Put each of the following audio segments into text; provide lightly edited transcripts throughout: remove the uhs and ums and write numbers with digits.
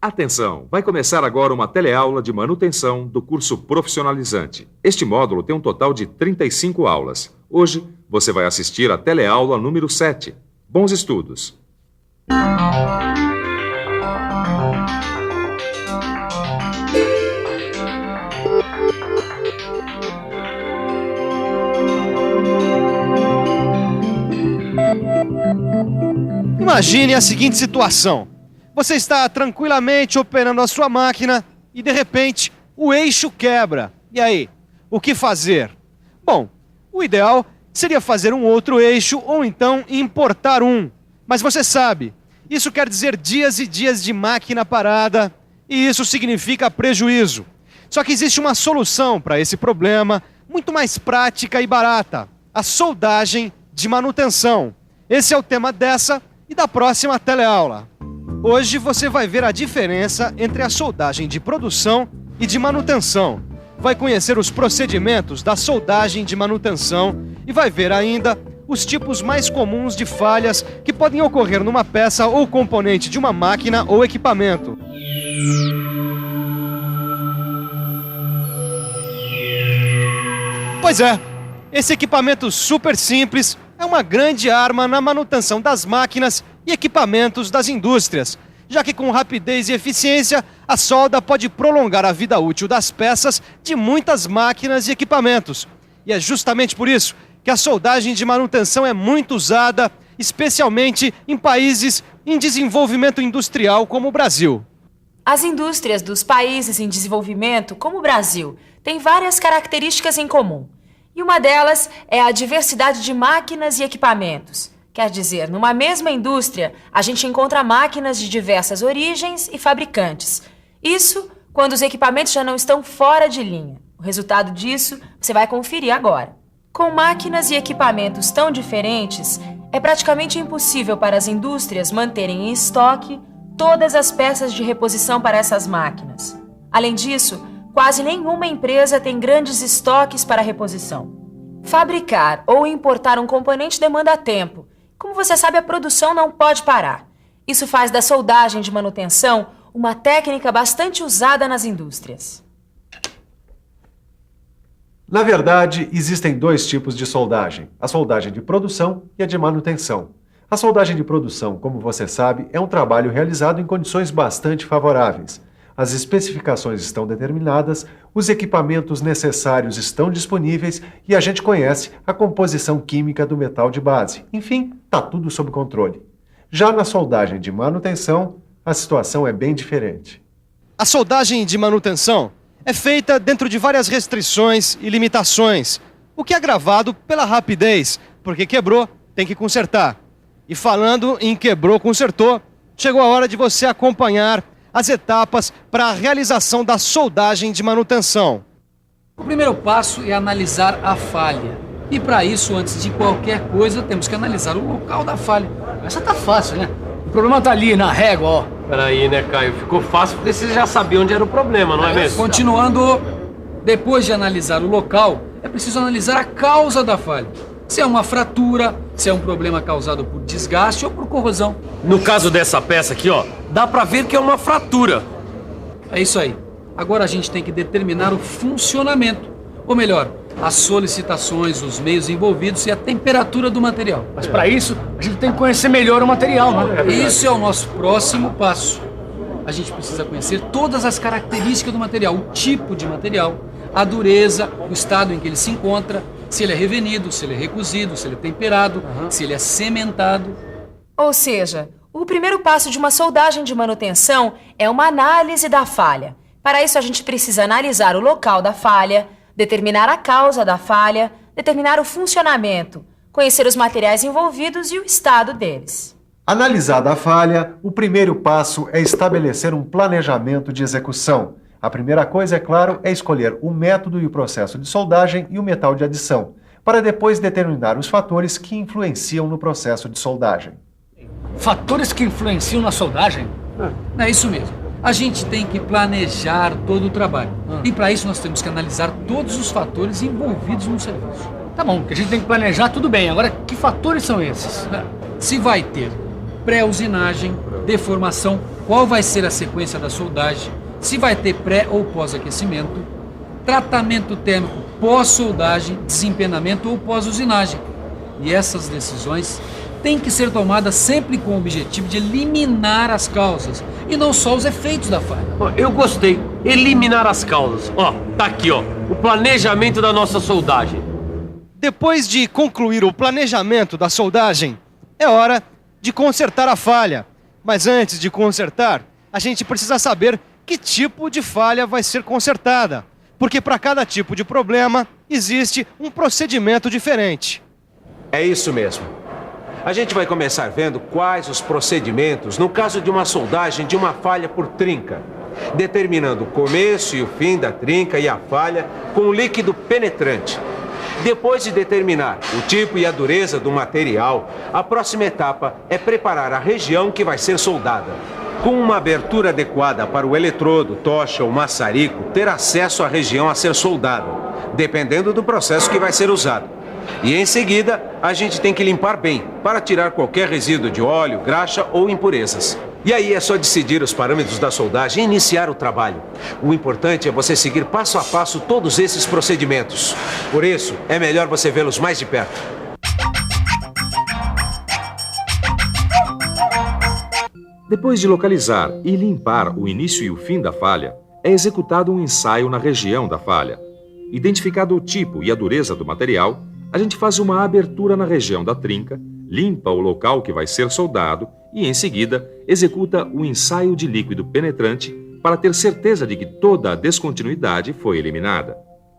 Atenção! Vai começar agora uma teleaula de manutenção do curso profissionalizante. Este módulo tem um total de 35 aulas. Hoje, você vai assistir a teleaula número 7. Bons estudos! Imagine a seguinte situação. Você está tranquilamente operando a sua máquina e, de repente, o eixo quebra. E aí, o que fazer? Bom, o ideal seria fazer um outro eixo ou então importar um. Mas você sabe, isso quer dizer dias e dias de máquina parada e isso significa prejuízo. Só que existe uma solução para esse problema muito mais prática e barata: a soldagem de manutenção. Esse é o tema dessa e da próxima teleaula. Hoje você vai ver a diferença entre a soldagem de produção e de manutenção. Vai conhecer os procedimentos da soldagem de manutenção e vai ver ainda os tipos mais comuns de falhas que podem ocorrer numa peça ou componente de uma máquina ou equipamento. Pois é, esse equipamento super simples é uma grande arma na manutenção das máquinas e equipamentos das indústrias, já que com rapidez e eficiência a solda pode prolongar a vida útil das peças de muitas máquinas e equipamentos. E é justamente por isso que a soldagem de manutenção é muito usada, especialmente em países em desenvolvimento industrial como o Brasil. As indústrias dos países em desenvolvimento, como o Brasil, têm várias características em comum. E uma delas é a diversidade de máquinas e equipamentos. Quer dizer, numa mesma indústria, a gente encontra máquinas de diversas origens e fabricantes. Isso quando os equipamentos já não estão fora de linha. O resultado disso você vai conferir agora. Com máquinas e equipamentos tão diferentes, é praticamente impossível para as indústrias manterem em estoque todas as peças de reposição para essas máquinas. Além disso, quase nenhuma empresa tem grandes estoques para reposição. Fabricar ou importar um componente demanda tempo. Como você sabe, a produção não pode parar. Isso faz da soldagem de manutenção uma técnica bastante usada nas indústrias. Na verdade, existem dois tipos de soldagem: a soldagem de produção e a de manutenção. A soldagem de produção, como você sabe, é um trabalho realizado em condições bastante favoráveis. As especificações estão determinadas, os equipamentos necessários estão disponíveis e a gente conhece a composição química do metal de base. Enfim, está tudo sob controle. Já na soldagem de manutenção, a situação é bem diferente. A soldagem de manutenção é feita dentro de várias restrições e limitações, o que é agravado pela rapidez, porque quebrou, tem que consertar. E falando em quebrou, consertou, chegou a hora de você acompanhar as etapas para a realização da soldagem de manutenção. O primeiro passo é analisar a falha. E para isso, antes de qualquer coisa, temos que analisar o local da falha. Essa tá fácil, né? O problema tá ali, na régua, ó. Peraí, né, Caio? Ficou fácil porque você já sabia onde era o problema, não é mesmo? Continuando, depois de analisar o local, é preciso analisar a causa da falha. Se é uma fratura, se é um problema causado por desgaste ou por corrosão. No caso dessa peça aqui, ó, dá pra ver que é uma fratura. É isso aí. Agora a gente tem que determinar o funcionamento. Ou melhor, as solicitações, os meios envolvidos e a temperatura do material. Mas para isso, a gente tem que conhecer melhor o material, né? Isso é o nosso próximo passo. A gente precisa conhecer todas as características do material, o tipo de material, a dureza, o estado em que ele se encontra, se ele é revenido, se ele é recozido, se ele é temperado, se ele é cementado. Ou seja, o primeiro passo de uma soldagem de manutenção é uma análise da falha. Para isso, a gente precisa analisar o local da falha, determinar a causa da falha, determinar o funcionamento, conhecer os materiais envolvidos e o estado deles. Analisada a falha, o primeiro passo é estabelecer um planejamento de execução. A primeira coisa, é claro, é escolher o método e o processo de soldagem e o metal de adição, para depois determinar os fatores que influenciam no processo de soldagem. Fatores que influenciam na soldagem? É isso mesmo. A gente tem que planejar todo o trabalho. E para isso nós temos que analisar todos os fatores envolvidos no serviço. Tá bom, que a gente tem que planejar, tudo bem. Agora, que fatores são esses? Se vai ter pré-usinagem, deformação qual vai ser a sequência da soldagem, se vai ter pré ou pós-aquecimento, tratamento térmico pós-soldagem, desempenamento ou pós-usinagem. E essas decisões têm que ser tomadas sempre com o objetivo de eliminar as causas e não só os efeitos da falha. Eu gostei. Eliminar as causas. Tá aqui, o planejamento da nossa soldagem. Depois de concluir o planejamento da soldagem, é hora de consertar a falha. Mas antes de consertar, a gente precisa saber que tipo de falha vai ser consertada. Porque para cada tipo de problema, existe um procedimento diferente. É isso mesmo. A gente vai começar vendo quais os procedimentos no caso de uma soldagem de uma falha por trinca, determinando o começo e o fim da trinca e a falha com o líquido penetrante. Depois de determinar o tipo e a dureza do material, a próxima etapa é preparar a região que vai ser soldada. Com uma abertura adequada para o eletrodo, tocha ou maçarico ter acesso à região a ser soldada, dependendo do processo que vai ser usado. E em seguida, a gente tem que limpar bem, para tirar qualquer resíduo de óleo, graxa ou impurezas. E aí é só decidir os parâmetros da soldagem e iniciar o trabalho. O importante é você seguir passo a passo todos esses procedimentos. Por isso, é melhor você vê-los mais de perto. Depois de localizar e limpar o início e o fim da falha, é executado um ensaio na região da falha. Identificado o tipo e a dureza do material, a gente faz uma abertura na região da trinca, limpa o local que vai ser soldado e, em seguida, executa o ensaio de líquido penetrante para ter certeza de que toda a descontinuidade foi eliminada.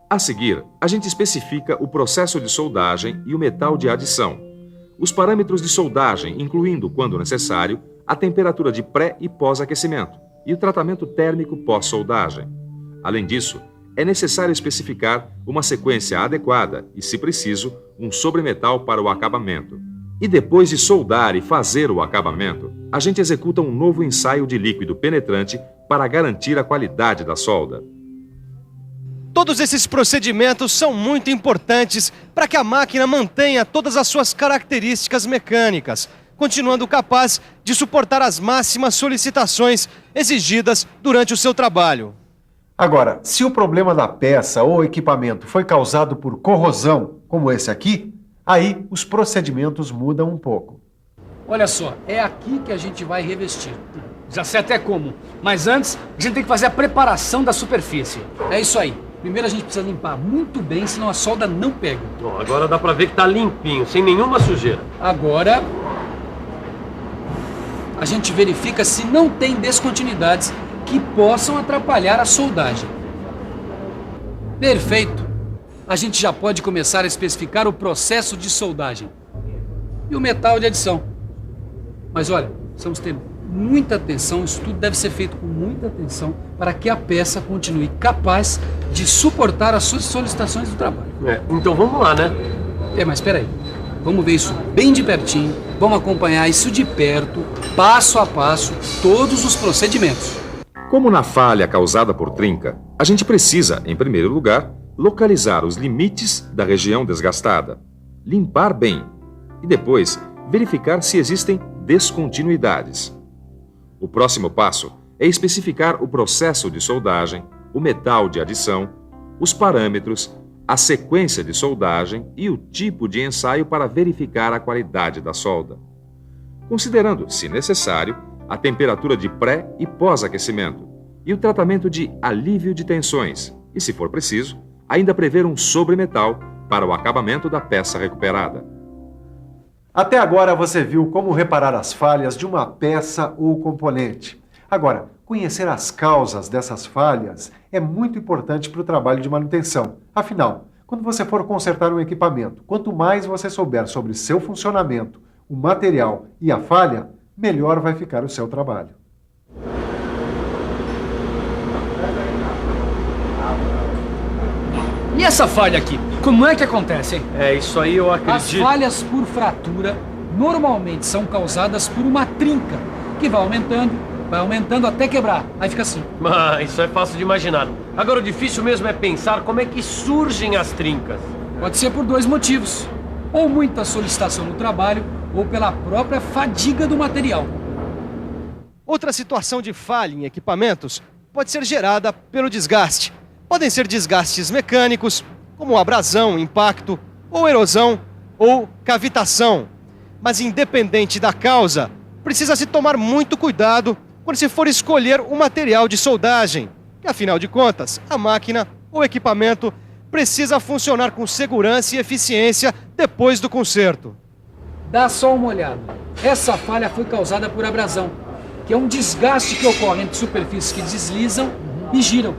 A seguir, a gente especifica o processo de soldagem e o metal de adição, os parâmetros de soldagem, incluindo, quando necessário, a temperatura de pré- e pós-aquecimento e o tratamento térmico pós-soldagem. Além disso, é necessário especificar uma sequência adequada e, se preciso, um sobremetal para o acabamento. E depois de soldar e fazer o acabamento, a gente executa um novo ensaio de líquido penetrante para garantir a qualidade da solda. Todos esses procedimentos são muito importantes para que a máquina mantenha todas as suas características mecânicas, continuando capaz de suportar as máximas solicitações exigidas durante o seu trabalho. Agora, se o problema da peça ou equipamento foi causado por corrosão, como esse aqui, aí os procedimentos mudam um pouco. Olha só, é aqui que a gente vai revestir. Já sei até como. Mas antes, a gente tem que fazer a preparação da superfície. É isso aí. Primeiro a gente precisa limpar muito bem, senão a solda não pega. Agora dá pra ver que tá limpinho, sem nenhuma sujeira. Agora, a gente verifica se não tem descontinuidades que possam atrapalhar a soldagem. Perfeito! A gente já pode começar a especificar o processo de soldagem e o metal de adição. Mas olha, precisamos ter muita atenção, isso tudo deve ser feito com muita atenção para que a peça continue capaz de suportar as suas solicitações do trabalho. Então vamos lá, né? Mas espera aí. Vamos ver isso bem de pertinho, vamos acompanhar isso de perto, passo a passo, todos os procedimentos. Como na falha causada por trinca, a gente precisa, em primeiro lugar, localizar os limites da região desgastada, limpar bem e depois verificar se existem descontinuidades. O próximo passo é especificar o processo de soldagem, o metal de adição, os parâmetros, a sequência de soldagem e o tipo de ensaio para verificar a qualidade da solda, considerando, se necessário, a temperatura de pré- e pós-aquecimento e o tratamento de alívio de tensões e, se for preciso, ainda prever um sobremetal para o acabamento da peça recuperada. Até agora você viu como reparar as falhas de uma peça ou componente. Agora, conhecer as causas dessas falhas é muito importante para o trabalho de manutenção. Afinal, quando você for consertar um equipamento, quanto mais você souber sobre seu funcionamento, o material e a falha, melhor vai ficar o seu trabalho. E essa falha aqui? Como é que acontece, hein? Isso aí eu As acredito. falhas por fratura normalmente são causadas por uma trinca, que vai aumentando até quebrar. Aí fica assim. Isso é fácil de imaginar. Agora o difícil mesmo é pensar como é que surgem as trincas. Pode ser por dois motivos. Ou muita solicitação no trabalho, ou pela própria fadiga do material. Outra situação de falha em equipamentos pode ser gerada pelo desgaste. Podem ser desgastes mecânicos, como abrasão, impacto, ou erosão, ou cavitação. Mas independente da causa, precisa-se tomar muito cuidado quando se for escolher o material de soldagem, que afinal de contas, a máquina ou equipamento precisa funcionar com segurança e eficiência depois do conserto. Dá só uma olhada. Essa falha foi causada por abrasão, que é um desgaste que ocorre entre superfícies que deslizam e giram.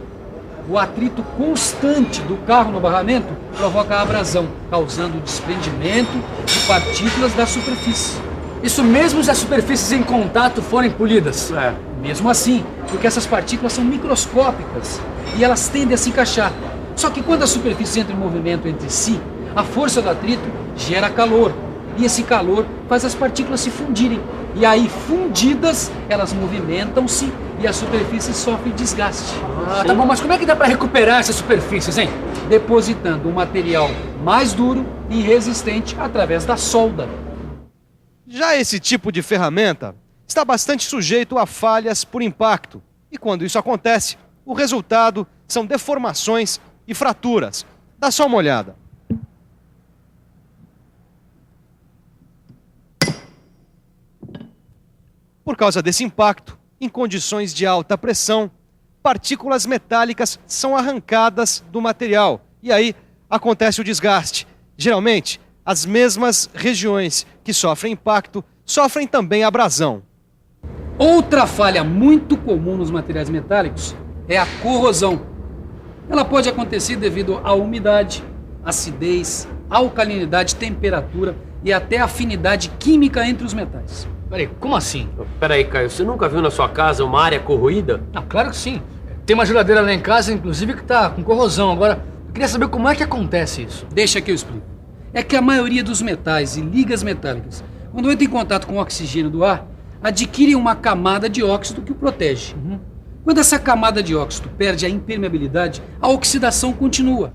O atrito constante do carro no barramento provoca a abrasão, causando o desprendimento de partículas da superfície. Isso mesmo se as superfícies em contato forem polidas. Mesmo assim, porque essas partículas são microscópicas e elas tendem a se encaixar. Só que quando as superfícies entram em movimento entre si, a força do atrito gera calor. E esse calor faz as partículas se fundirem. E aí, fundidas, elas movimentam-se e a superfície sofre desgaste. Tá bom, mas como é que dá para recuperar essas superfícies, hein? Depositando um material mais duro e resistente através da solda. Já esse tipo de ferramenta está bastante sujeito a falhas por impacto. E quando isso acontece, o resultado são deformações e fraturas. Dá só uma olhada. Por causa desse impacto, em condições de alta pressão, partículas metálicas são arrancadas do material e aí acontece o desgaste. Geralmente, as mesmas regiões que sofrem impacto sofrem também abrasão. Outra falha muito comum nos materiais metálicos é a corrosão. Ela pode acontecer devido à umidade, acidez, alcalinidade, temperatura e até afinidade química entre os metais. Peraí, como assim? Peraí, Caio, você nunca viu na sua casa uma área corroída? Não, claro que sim. Tem uma geladeira lá em casa, inclusive, que tá com corrosão. Agora, eu queria saber como é que acontece isso. Deixa que eu explico. É que a maioria dos metais e ligas metálicas, quando entram em contato com o oxigênio do ar, adquirem uma camada de óxido que o protege. Quando essa camada de óxido perde a impermeabilidade, a oxidação continua.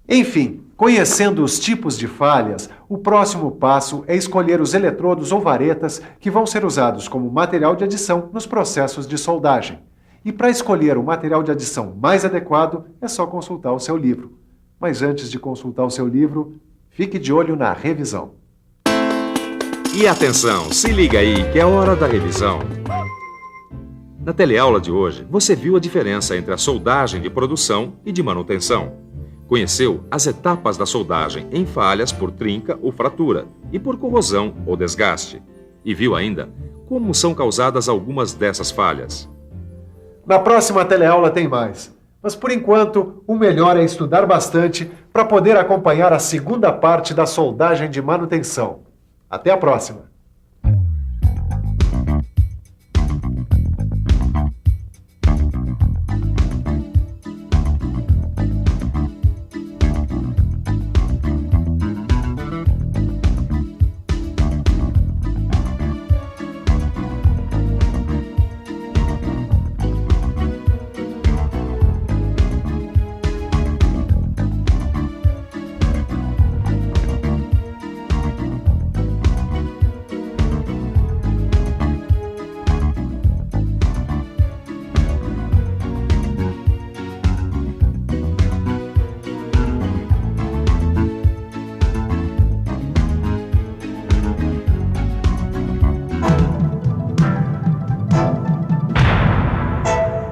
Enfim, conhecendo os tipos de falhas, o próximo passo é escolher os eletrodos ou varetas que vão ser usados como material de adição nos processos de soldagem. E para escolher o material de adição mais adequado, é só consultar o seu livro. Mas antes de consultar o seu livro, fique de olho na revisão. E atenção, se liga aí que é hora da revisão. Na teleaula de hoje, você viu a diferença entre a soldagem de produção e de manutenção. Conheceu as etapas da soldagem em falhas por trinca ou fratura e por corrosão ou desgaste. E viu ainda como são causadas algumas dessas falhas. Na próxima teleaula tem mais. Mas por enquanto, o melhor é estudar bastante para poder acompanhar a segunda parte da soldagem de manutenção. Até a próxima!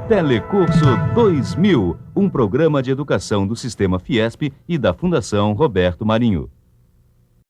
Telecurso 2000, um programa de educação do Sistema Fiesp e da Fundação Roberto Marinho.